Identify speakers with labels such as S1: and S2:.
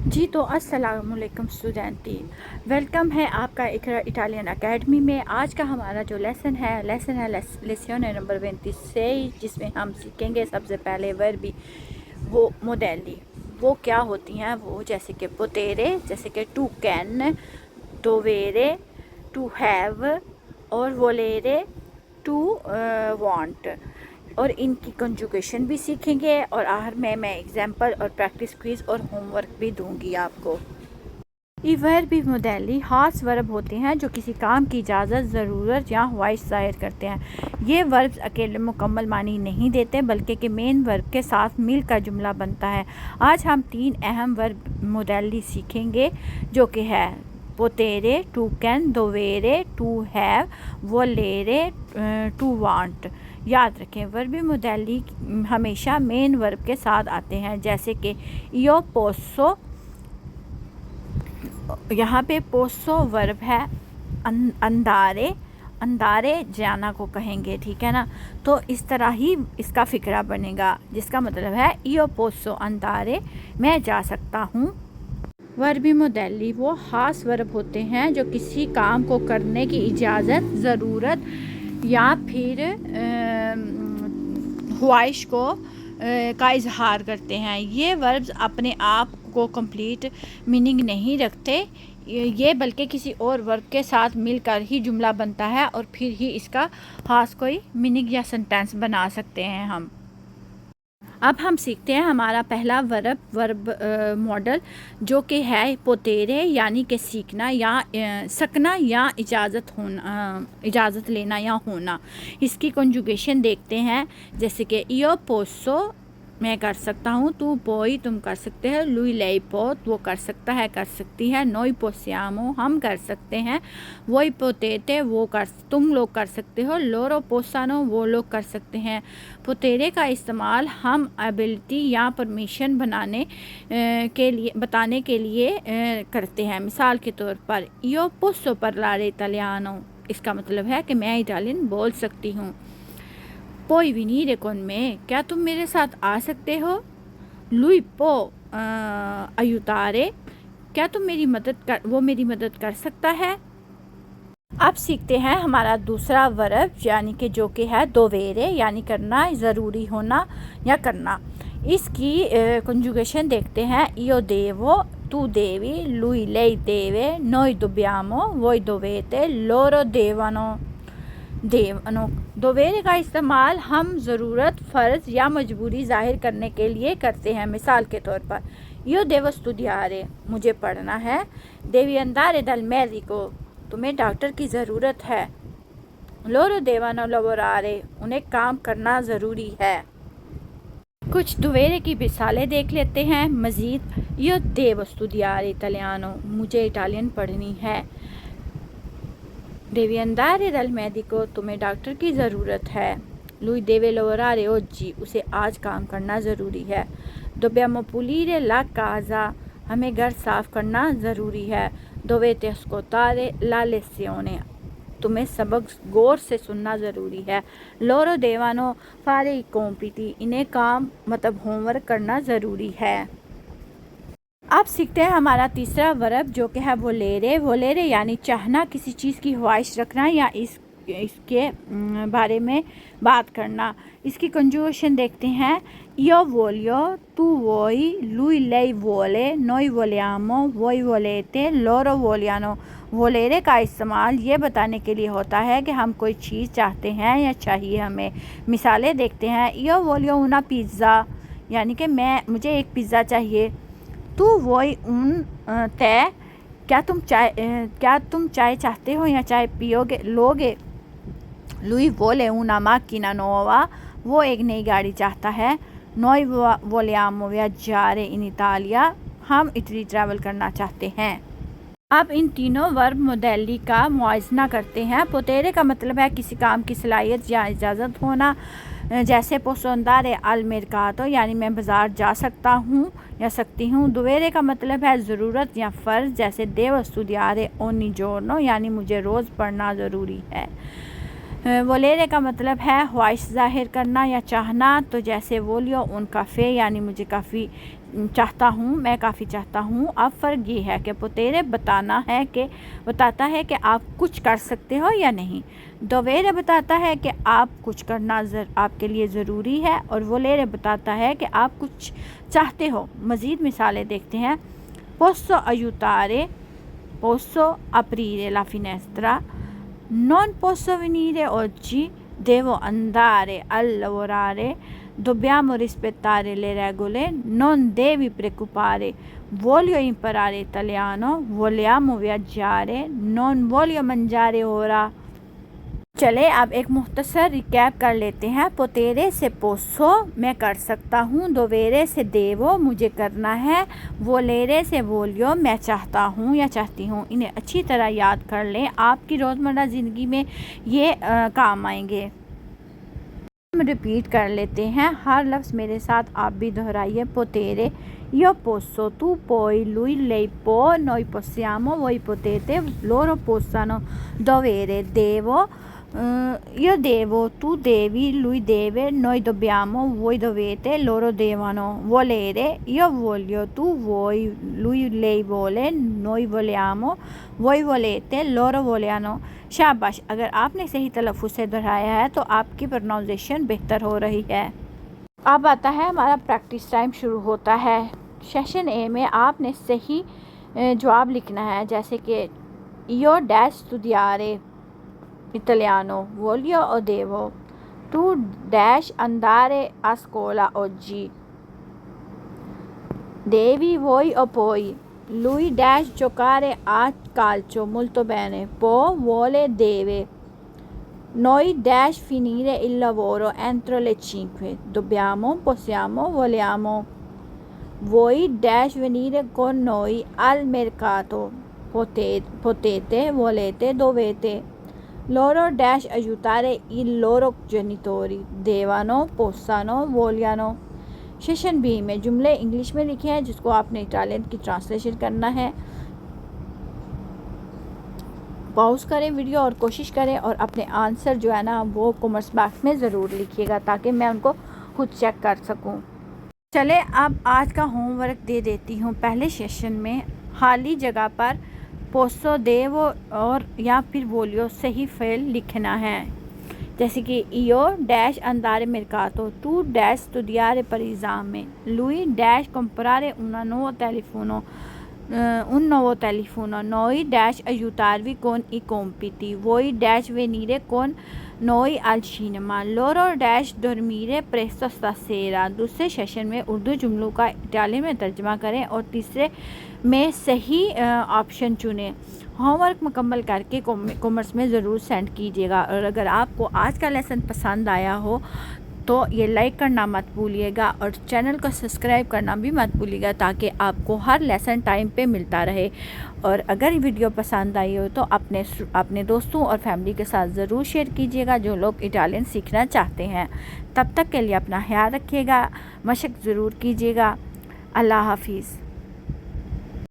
S1: जी तो अस्सलामुअलैकुम स्टूडेंटी, वेलकम है आपका इकरा इटालियन एकेडमी में। आज का हमारा जो लेसन है लेसन नंबर 26, जिसमें हम सीखेंगे सबसे पहले वर्बी वो मोडेली वो क्या होती हैं। वो जैसे कि पोतेरे, जैसे कि टू कैन, डोवेरे, टू हैव और वोलेरे, टू वांट, और इनकी कंजुगेशन भी सीखेंगे। और आखिर में मैं एग्जाम्पल और प्रैक्टिस क्विज और होमवर्क भी दूंगी आपको। ये वर्ब भी मोडेली खास वर्ब होते हैं जो किसी काम की इजाज़त, ज़रूरत या ख्वाहिश ज़ाहिर करते हैं। ये वर्ब्स अकेले मुकम्मल मानी नहीं देते, बल्कि कि मेन वर्ब के साथ मिलकर जुमला बनता है। आज हम 3 अहम वर्ब मोडेली सीखेंगे, जो कि है पोतेरे, टू कैन, दोवेरे, टू हैव, वोलेरे, टू वांट। याद रखें, वर्बी मोडेली हमेशा मेन वर्ब के साथ आते हैं, जैसे कि यो पोसो, यहाँ पे पोसो वर्ब है। अंदारे, अंदारे जाना को कहेंगे, ठीक है ना। तो इस तरह ही इसका फ़िक्रा बनेगा, जिसका मतलब है यो पोसो अंदारे, मैं जा सकता हूँ। वर्बी मोडेली वो ख़ास वर्ब होते हैं जो किसी काम को करने की इजाज़त, ज़रूरत या फिर ख्वाहिश को का इजहार करते हैं। ये वर्ब्स अपने आप को कंप्लीट मीनिंग नहीं रखते, ये बल्कि किसी और वर्ब के साथ मिलकर ही जुमला बनता है और फिर ही इसका खास कोई मीनिंग या सेंटेंस बना सकते हैं हम। अब हम सीखते हैं हमारा पहला वर्ब मॉडल, जो कि है पोतेरे, यानी कि सीखना या सकना या इजाज़त लेना या होना। इसकी कंजुगेशन देखते हैं, जैसे कि इयो पोसो, मैं कर सकता हूँ, तू पोई, तुम कर सकते हैं, लुई लेई पोत, वो कर सकता है, कर सकती है, नोई पोसियामो, हम कर सकते हैं, वोई पोतेते, वो कर तुम लोग कर सकते हो, लोरो पोसानो, वो लोग कर सकते हैं। पोतेरे का इस्तेमाल हम एबिलिटी या परमिशन बताने के लिए करते हैं। मिसाल के तौर पर यो पोसो parlare italiano, इसका मतलब है कि मैं इटालियन बोल सकती हूँ। पोई venire con me, क्या तुम मेरे साथ आ सकते हो। lui può aiutare, क्या तुम वो मेरी मदद कर सकता है। अब सीखते हैं हमारा दूसरा वर्ब, यानी कि जो कि है दोवेरे, यानी करना, ज़रूरी होना या करना। इसकी कंजुगेशन देखते हैं, io devo, tu devi, lui lei deve, noi dobbiamo, voi dovete, loro devono। दोवेरे का इस्तेमाल हम ज़रूरत, फ़र्ज़ या मजबूरी ज़ाहिर करने के लिए करते हैं। मिसाल के तौर पर यो देव स्टूडियारे, मुझे पढ़ना है। देवी अंदारे दल मेडिको, तुम्हें डॉक्टर की ज़रूरत है। लोरो देवानो लवोरारे, उन्हें काम करना ज़रूरी है। कुछ दोवेरे की मिसालें देख लेते हैं मज़ीद। यो देव स्टूडियारे इटालियानो, मुझे इटालियन पढ़नी है। देवी अंदारे दल मेडिको, तुम्हें डॉक्टर की ज़रूरत है। लुई देवे lavorare oggi, उसे आज काम करना ज़रूरी है। dobbiamo pulire la casa, हमें घर साफ करना ज़रूरी है। dovete ascoltare la lezione, तुम्हें सबक गौर से सुनना ज़रूरी है। loro devono fare i compiti, इन्हें काम मतलब होमवर्क करना ज़रूरी है। अब सीखते हैं हमारा तीसरा वर्ब, जो कि है वोलेरे यानी चाहना, किसी चीज़ की ख्वाहिश रखना या इसके बारे में बात करना। इसकी कंजुगेशन देखते हैं, io voglio, tu vuoi, lui lei vuole, noi vogliamo, voi volete, loro vogliono। वोलेरे का इस्तेमाल ये बताने के लिए होता है कि हम कोई चीज़ चाहते हैं या चाहिए हमें। मिसालें देखते हैं, io voglio una pizza, यानी कि मुझे एक पिज़्ज़ा चाहिए। तू वोई उन तय, क्या तुम चाय चाहते हो या चाय पियोगे, लोगे। लुई वोले una macchina nuova, वो एक नई गाड़ी चाहता है। noi vogliamo viaggiare in Italia, हम इटली ट्रैवल करना चाहते हैं। अब इन तीनों वर्ब मोडेली का मुआवजा करते हैं। पोतेरे का मतलब है किसी काम की सलाहियत या इजाज़त होना, जैसे पोसो अंदारे अल मेरकातो, यानी मैं बाज़ार जा सकता हूँ या सकती हूँ। दोवेरे का मतलब है ज़रूरत या फ़र्ज़, जैसे देव स्टूडियारे ओनी जोरनो, यानी मुझे रोज़ पढ़ना ज़रूरी है। वोलेरे का मतलब है ख्वाहिश ज़ाहिर करना या चाहना, तो जैसे वोलियो उन काफ़े, यानी मुझे काफ़ी चाहता हूँ, मैं काफ़ी चाहता हूँ। अब फ़र्क ये है कि पोतेरे बताता है कि आप कुछ कर सकते हो या नहीं। दोवेरे बताता है कि आप कुछ करना आपके लिए ज़रूरी है, और वोलेरे बताता है कि आप कुछ चाहते हो। मज़ीद मिसालें देखते हैं। पोsso aiutare, posso aprire la finestra, non posso venire oggi, devo andare a lavorare, dobbiamo rispettare le regole, non devi preoccupare, voglio imparare italiano, vogliamo viaggiare, non voglio mangiare ora। चले अब एक मुख्तसर रिकैप कर लेते हैं। पोतेरे से पोसो, मैं कर सकता हूँ। दोवेरे से देवो, मुझे करना है। वोलेरे से वोलियो, मैं चाहता हूँ या चाहती हूँ। इन्हें अच्छी तरह याद कर लें, आपकी रोज़मर्रा ज़िंदगी में ये काम आएंगे। हम रिपीट कर लेते हैं, हर लफ्ज़ मेरे साथ आप भी दोहराइए। पोतेरे, io posso, tu puoi, lui lei può, noi possiamo, voi potete, loro possano, dovere, devo, io devo, tu devi, lui deve, noi dobbiamo, voi dovete, loro devono, volere, io voglio, tu vuoi, lui lei vuole, noi vogliamo, voi volete, loro vogliono। शाबाश, अगर आपने सही तलफ़्फ़ुज़ से दोहराया है तो आपकी pronunciation बेहतर हो रही है। अब आता है हमारा प्रैक्टिस टाइम शुरू होता है। सेशन ए में आपने सही जवाब लिखना है, जैसे कि io dash studiare italiano, voglio o devo, tu dash andare a scuola oggi, devi, vuoi o puoi, lui dash giocare a calcio, molto bene, può, vuole, deve, noi dash finire il lavoro entro le 5, dobbiamo, possiamo, vogliamo, voi dash venire con noi al mercato, potete, volete, dovete, loro dash aiutare i loro genitori, devono, possano, vogliano। Session B में जुमले English में लिखे हैं, जिसको आपने Italian की translation करना है। पॉज करें वीडियो और कोशिश करें, और अपने आंसर जो है ना वो कमेंट्स बॉक्स में ज़रूर लिखिएगा, ताकि मैं उनको खुद चेक कर सकूं। चले अब आज का होमवर्क दे देती हूँ। पहले सेशन में खाली जगह पर पोसो, देवो और या फिर वोलियो सही फेल लिखना है, जैसे कि io dash andare mercato, tu dash studiare per esame, lui dash comprare un nuovo telefono, noi dash aiutarvi con i compiti, voi dash venire con noi al cinema, loro dash dormire presto stasera। दूसरे session में उर्दू जुमलों का Italian में तर्जमा करें और तीसरे में सही ऑप्शन चुनें। होमवर्क मुकम्मल करके कमेंट्स में ज़रूर सेंड कीजिएगा, और अगर आपको आज का लेसन पसंद आया हो तो ये लाइक करना मत भूलिएगा, और चैनल को सब्सक्राइब करना भी मत भूलिएगा, ताकि आपको हर लेसन टाइम पे मिलता रहे। और अगर वीडियो पसंद आई हो तो अपने दोस्तों और फैमिली के साथ ज़रूर शेयर कीजिएगा, जो लोग इटालियन सीखना चाहते हैं। तब तक के लिए अपना ख्याल रखिएगा, मशक ज़रूर कीजिएगा। अल्लाह हाफिज़।